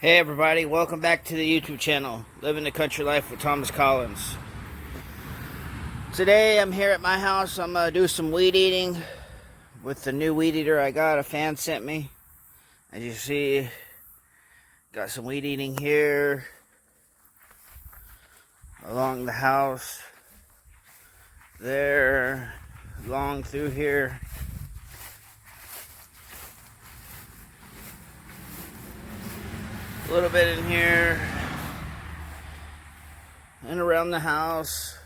Hey everybody, welcome back to the YouTube channel, Living the Country Life with Thomas Collins. Today I'm here at my house. I'm going to do some weed eating with the new weed eater I got. A fan sent me. As you see, got some weed eating here along the house, there, along through here. A little bit in here and around the house,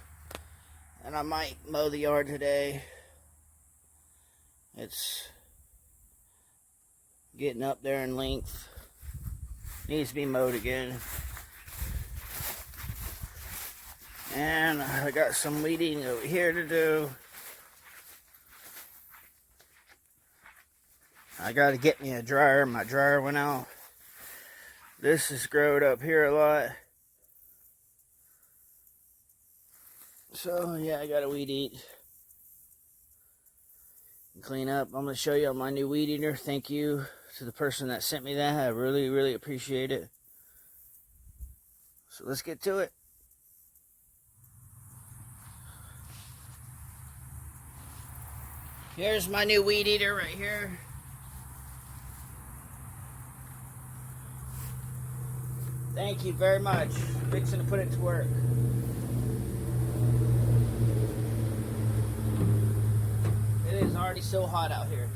and I might mow the yard today. It's getting up there in length, needs to be mowed again. And I got some weeding over here to do. I gotta get me a dryer. My dryer went out. This is growed up here a lot. So yeah, I gotta weed eat and clean up. I'm gonna show you my new weed eater. Thank you to the person that sent me that. I really appreciate it. So let's get to it. Here's my new weed eater right here. Thank you very much. Fixing to put it to work. It is already so hot out here.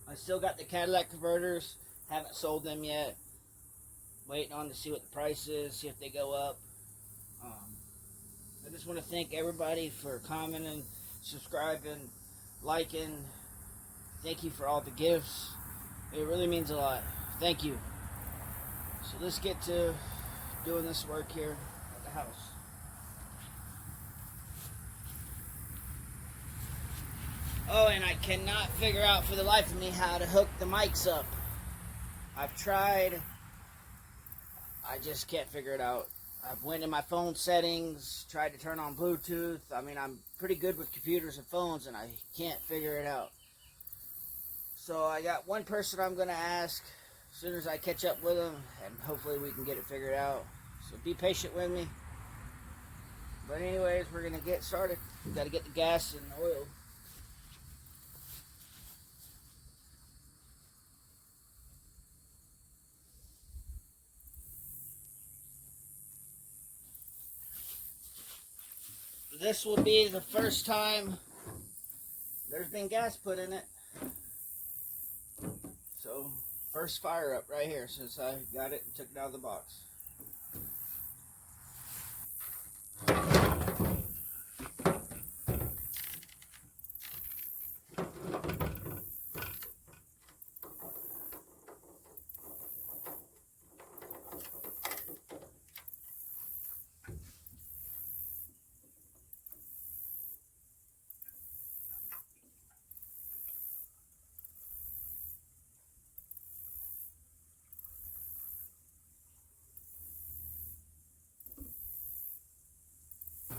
I still got the Cadillac converters. Haven't sold them yet. Waiting on to see what the price is, see if they go up. I just want to thank everybody for commenting, subscribing, liking. Thank you for all the gifts. It really means a lot. Thank you. So let's get to doing this work here at the house. Oh, and I cannot figure out for the life of me how to hook the mics up. I've tried. I just can't figure it out. I've went in my phone settings, tried to turn on Bluetooth. I mean, I'm pretty good with computers and phones, and I can't figure it out. So I got one person I'm going to ask as soon as I catch up with them, and hopefully we can get it figured out. So be patient with me. But anyways, we're going to get started. We've got to get the gas and oil. This will be the first time there's been gas put in it. So, first fire up right here since I got it and took it out of the box.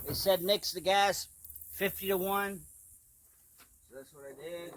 They said mix the gas 50-1. So that's what I did.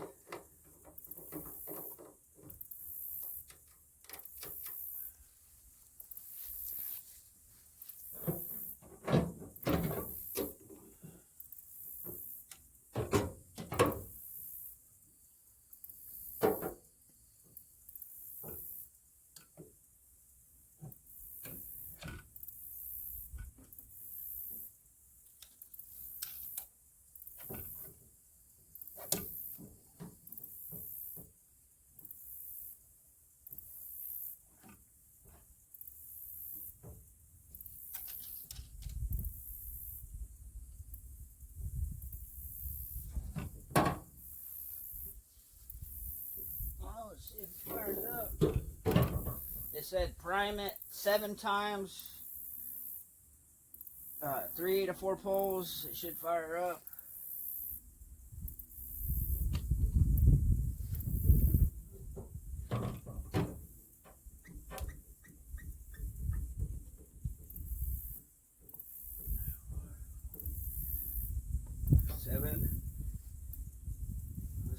Let's see if it fires up. They said prime it 7 times, 3 to 4 poles. It should fire up.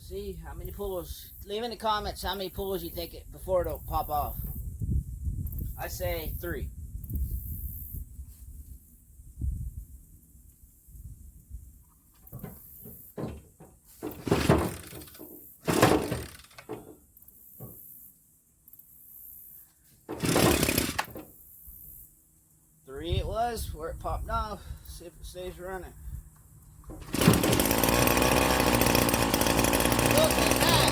See how many pulls. Leave in the comments how many pulls you think it before it'll pop off. I say 3. It was where it popped off. See if it stays running. Look at that!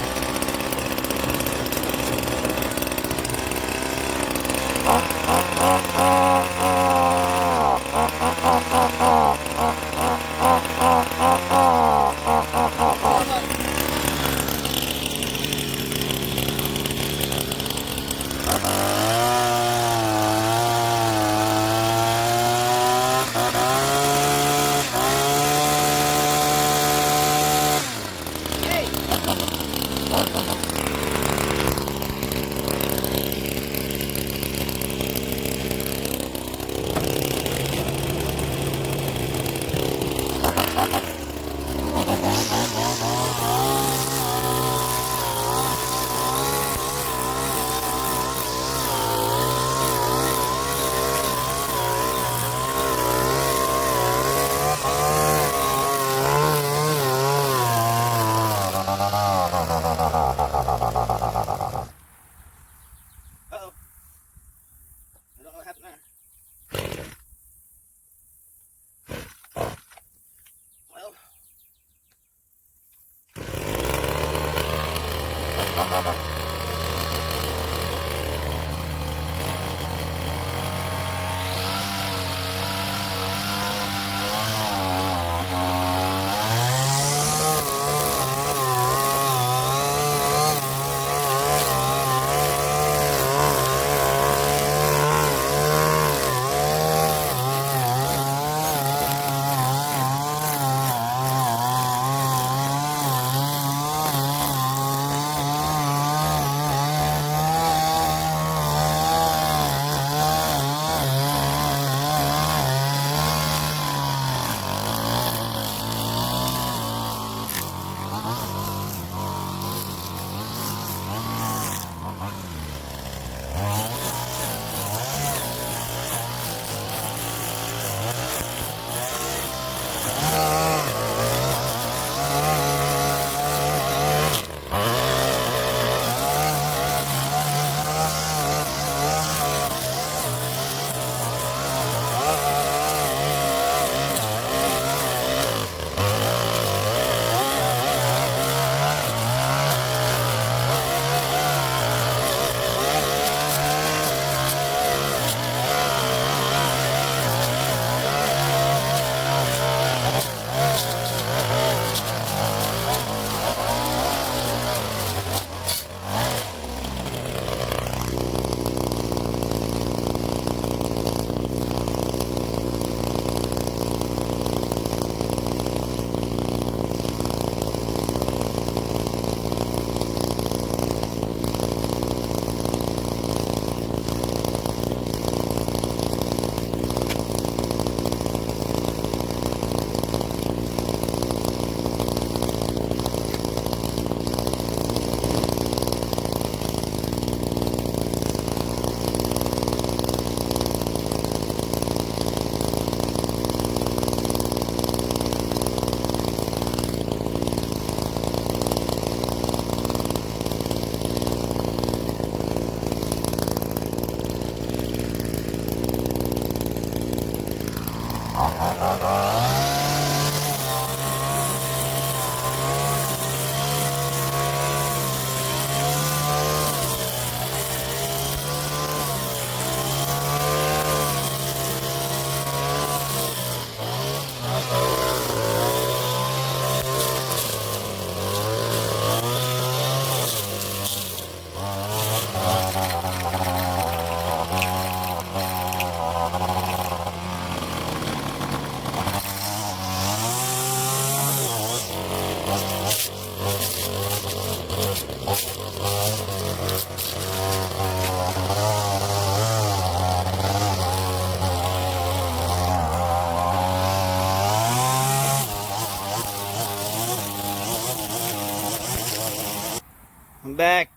I'm back.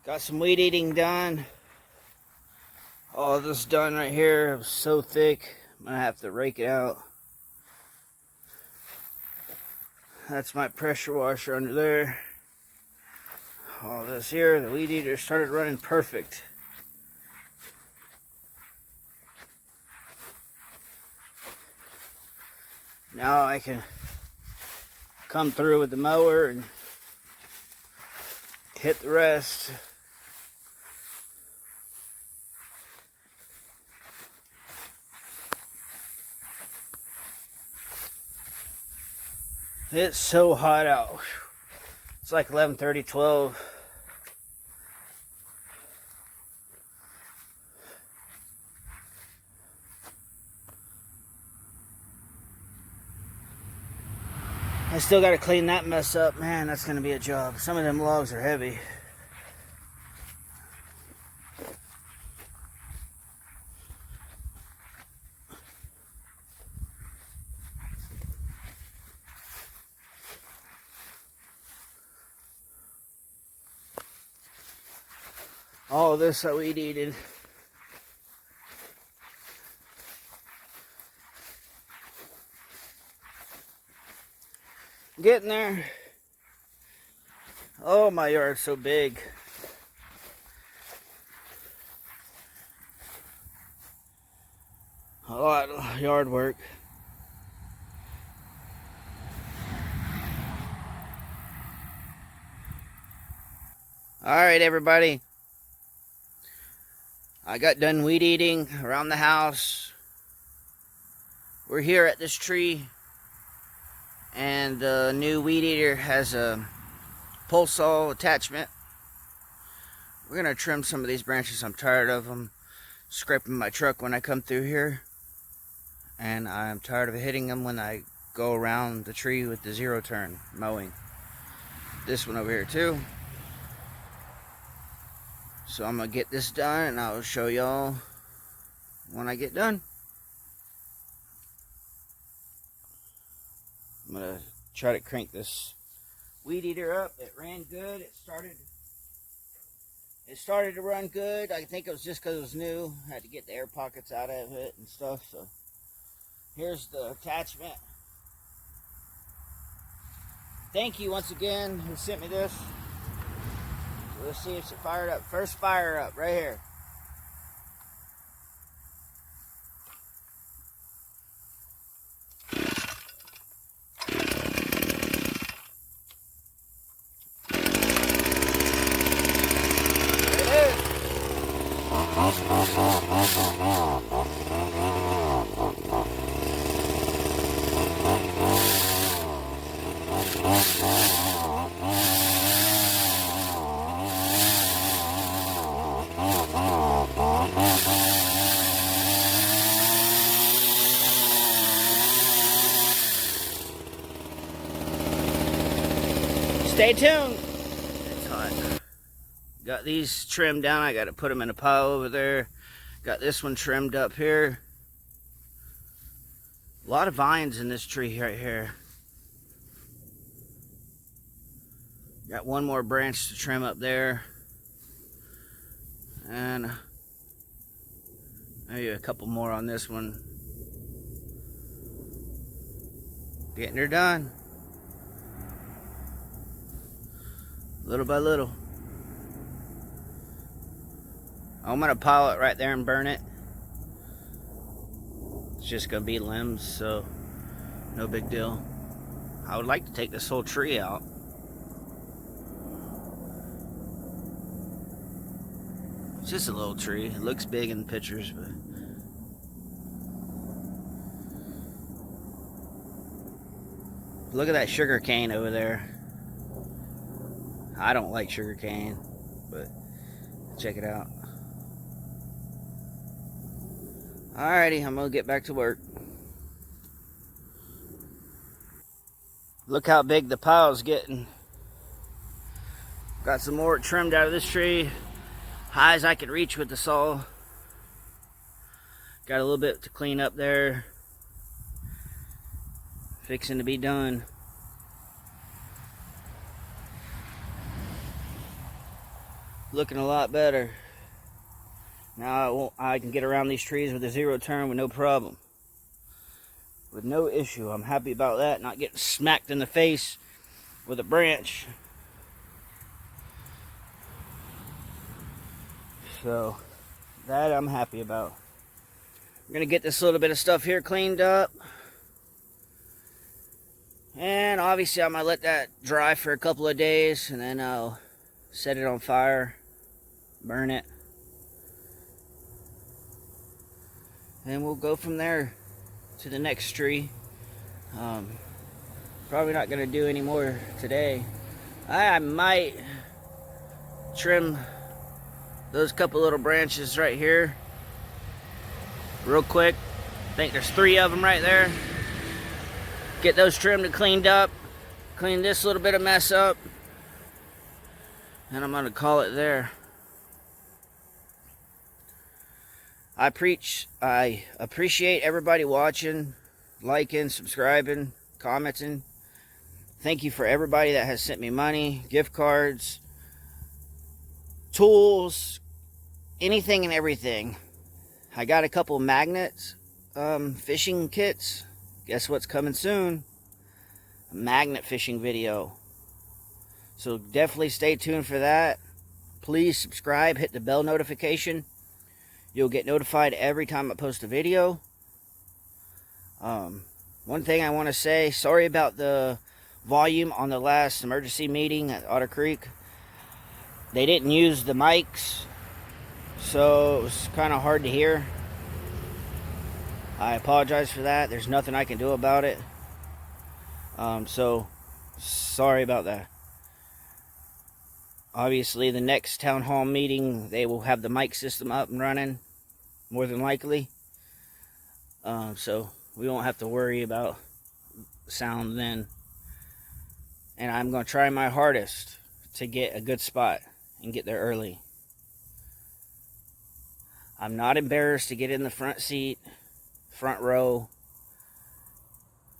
Got some weed eating done. All this done right here. It was so thick. I'm gonna have to rake it out. That's my pressure washer under there. All this here, the weed eater started running perfect. Now I can come through with the mower and hit the rest. It's so hot out. It's like 11:30, 12. I still got to clean that mess up. Man, that's going to be a job. Some of them logs are heavy. All this that weed eated. Getting there. Oh, my yard's so big. A lot of yard work. Alright, everybody. I got done weed eating around the house. We're here at this tree. And the new weed eater has a pole saw attachment. We're going to trim some of these branches. I'm tired of them scraping my truck when I come through here. And I'm tired of hitting them when I go around the tree with the zero turn mowing. This one over here too. So I'm going to get this done and I'll show y'all when I get done. I'm going to try to crank this weed eater up. It ran good. It started to run good. I think it was just because it was new. I had to get the air pockets out of it and stuff. So here's the attachment. Thank you once again who sent me this. Let's see if it fired up. First fire up right here. Stay tuned. It's hot. Got these trimmed down. I got to put them in a pile over there. Got this one trimmed up here. A lot of vines in this tree right here. Got one more branch to trim up there. And maybe a couple more on this one. Getting her done. Little by little. I'm going to pile it right there and burn it. It's just going to be limbs, so no big deal. I would like to take this whole tree out. It's just a little tree. It looks big in the pictures, but look at that sugar cane over there. I don't like sugar cane, but check it out. Alrighty, I'm gonna get back to work. Look how big the pile's getting. Got some more trimmed out of this tree, high as I could reach with the saw. Got a little bit to clean up there. Fixing to be done. looking a lot better. Now I can get around these trees with a zero turn with no problem. With no issue. I'm happy about that. Not getting smacked in the face with a branch. So that I'm happy about. I'm going to get this little bit of stuff here cleaned up. And obviously I'm going to let that dry for a couple of days. And then I'll set it on fire. Burn it. And we'll go from there to the next tree. Probably not going to do any more today. I might trim those couple little branches right here real quick. I think there's 3 of them right there. Get those trimmed and cleaned up. Clean this little bit of mess up. And I'm going to call it there. I appreciate everybody watching, liking, subscribing, commenting. Thank you for everybody that has sent me money, gift cards, tools, anything and everything. I got a couple magnets, fishing kits. Guess what's coming soon? A magnet fishing video. So definitely stay tuned for that. Please subscribe, hit the bell notification. You'll get notified every time I post a video. One thing I want to say, sorry about the volume on the last emergency meeting at Otter Creek. They didn't use the mics, so it was kind of hard to hear. I apologize for that. There's nothing I can do about it. So sorry about that. Obviously, the next town hall meeting, they will have the mic system up and running, more than likely. So we won't have to worry about sound then. And I'm going to try my hardest to get a good spot and get there early. I'm not embarrassed to get in the front seat, front row,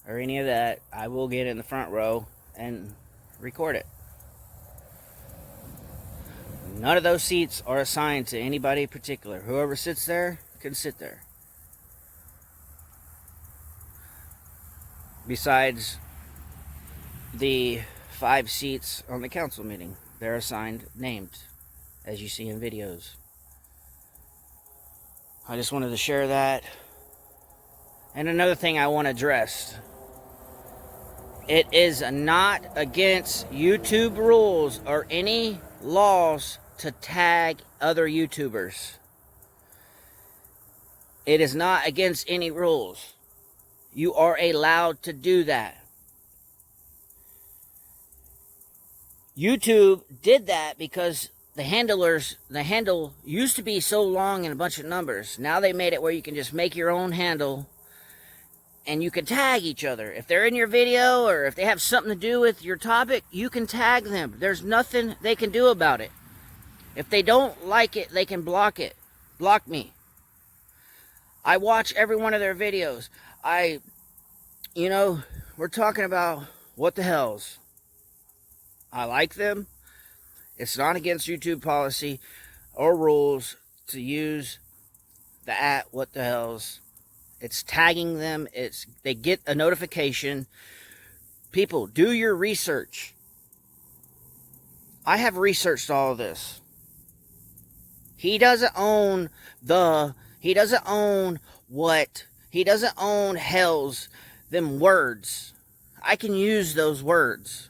or any of that. I will get in the front row and record it. None of those seats are assigned to anybody in particular. Whoever sits there can sit there. Besides the 5 seats on the council meeting, they're assigned named, as you see in videos. I just wanted to share that. And another thing I want addressed. It is not against YouTube rules or any laws to tag other YouTubers. It is not against any rules. You are allowed to do that. YouTube did that because the handle used to be so long in a bunch of numbers. Now they made it where you can just make your own handle and you can tag each other. If they're in your video or if they have something to do with your topic, you can tag them. There's nothing they can do about it. If they don't like it, they can block it. Block me. I watch every one of their videos. We're talking about what the hells. I like them. It's not against YouTube policy or rules to use the what the hells. It's tagging them. They get a notification. People, do your research. I have researched all of this. He doesn't own hells, them words. I can use those words.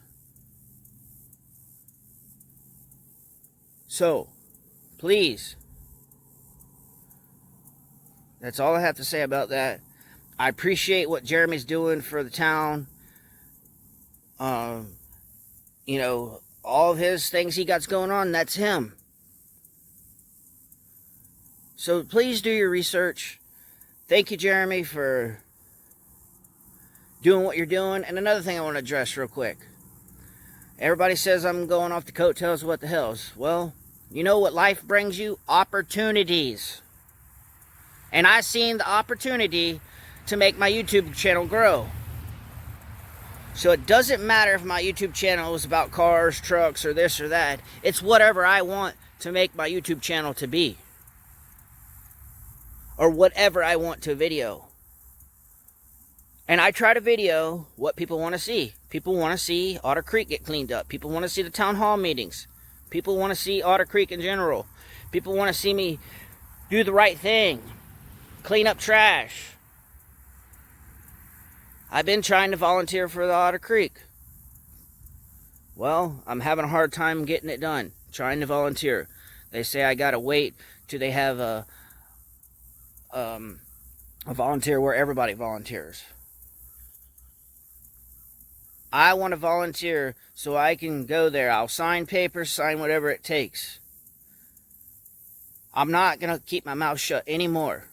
So, please. That's all I have to say about that. I appreciate what Jeremy's doing for the town. All of his things he got going on, that's him. So please do your research. Thank you, Jeremy, for doing what you're doing. And another thing I want to address real quick. Everybody says I'm going off the coattails of what the hells. Well, you know what life brings you? Opportunities. And I seen the opportunity to make my YouTube channel grow. So it doesn't matter if my YouTube channel is about cars, trucks, or this or that. It's whatever I want to make my YouTube channel to be, or whatever I want to video. And I try to video what people want to see. People want to see Otter Creek get cleaned up. People want to see the town hall meetings. People want to see Otter Creek in general. People want to see me do the right thing. Clean up trash. I've been trying to volunteer for the Otter Creek. Well, I'm having a hard time getting it done. Trying to volunteer. They say I gotta wait till they have a volunteer where everybody volunteers. I want to volunteer so I can go there. I'll sign papers, sign whatever it takes. I'm not going to keep my mouth shut anymore.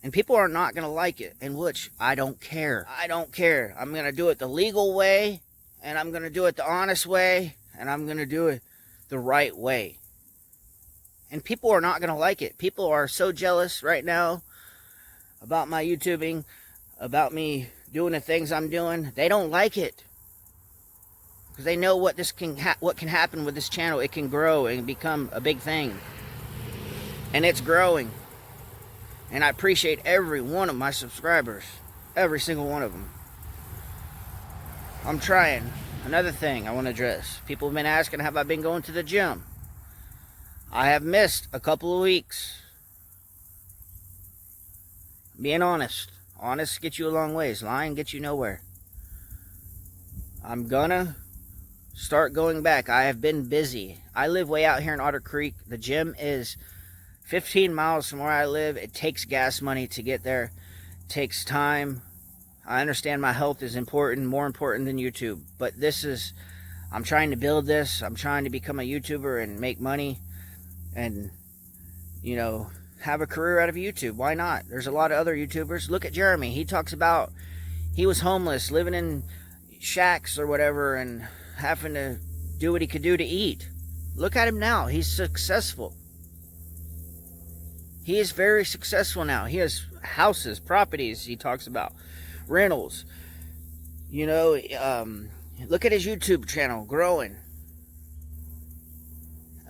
And people are not going to like it, in which I don't care. I don't care. I'm going to do it the legal way, and I'm going to do it the honest way, and I'm going to do it the right way. And people are not going to like it. People are so jealous right now about my YouTubing, about me doing the things I'm doing. They don't like it. Because they know what what can happen with this channel. It can grow and become a big thing. And it's growing. And I appreciate every one of my subscribers. Every single one of them. I'm trying. Another thing I want to address. People have been asking, have I been going to the gym? I have missed a couple of weeks. Being honest. Honest gets you a long ways. Lying gets you nowhere. I'm gonna start going back. I have been busy. I live way out here in Otter Creek. The gym is 15 miles from where I live. It takes gas money to get there. It takes time. I understand my health is important, more important than YouTube. But I'm trying to build this. I'm trying to become a YouTuber and make money. And, you know, have a career out of YouTube. Why not? There's a lot of other YouTubers. Look at Jeremy. He talks about he was homeless, living in shacks or whatever, and having to do what he could do to eat. Look at him now. He's successful. He is very successful now. He has houses, properties he talks about, rentals. You know, look at his YouTube channel growing.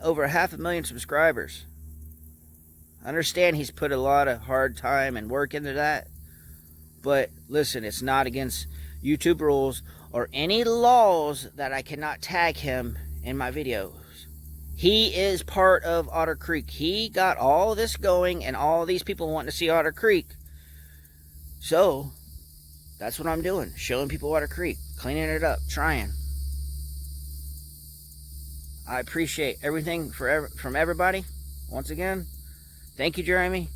Over 500,000 subscribers. I understand he's put a lot of hard time and work into that. But listen, it's not against YouTube rules or any laws that I cannot tag him in my videos. He is part of Otter Creek. He got all this going and all these people wanting to see Otter Creek. So, that's what I'm doing. Showing people Otter Creek. Cleaning it up. Trying. I appreciate everything from everybody. Once again, thank you, Jeremy.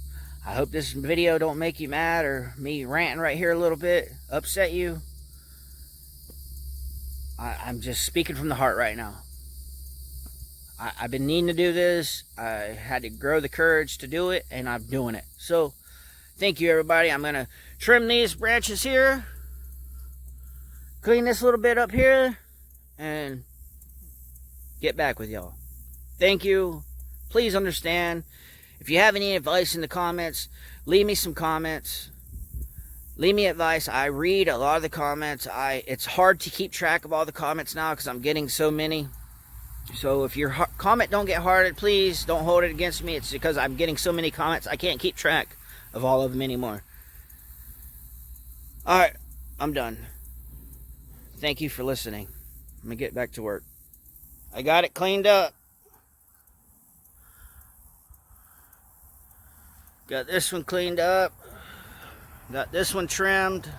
I hope this video don't make you mad or me ranting right here a little bit upset you. I'm just speaking from the heart right now. I've been needing to do this. I had to grow the courage to do it, and I'm doing it. So, thank you, everybody. I'm going to trim these branches here, clean this little bit up here, and get back with y'all. Thank you. Please understand. If you have any advice in the comments, leave me some comments. Leave me advice. I read a lot of the comments. It's hard to keep track of all the comments now because I'm getting so many. So if your comment don't get hearted, please don't hold it against me. It's because I'm getting so many comments. I can't keep track of all of them anymore. Alright, I'm done. Thank you for listening. I'm going to get back to work. I got it cleaned up. Got this one cleaned up. Got this one trimmed.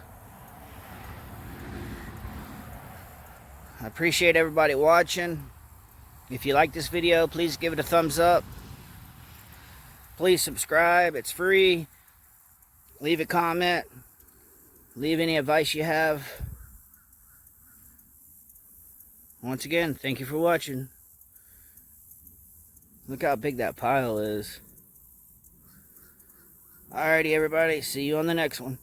I appreciate everybody watching. If you like this video, please give it a thumbs up. Please subscribe. It's free. Leave a comment. Leave any advice you have. Once again, thank you for watching. Look how big that pile is. Alrighty, everybody. See you on the next one.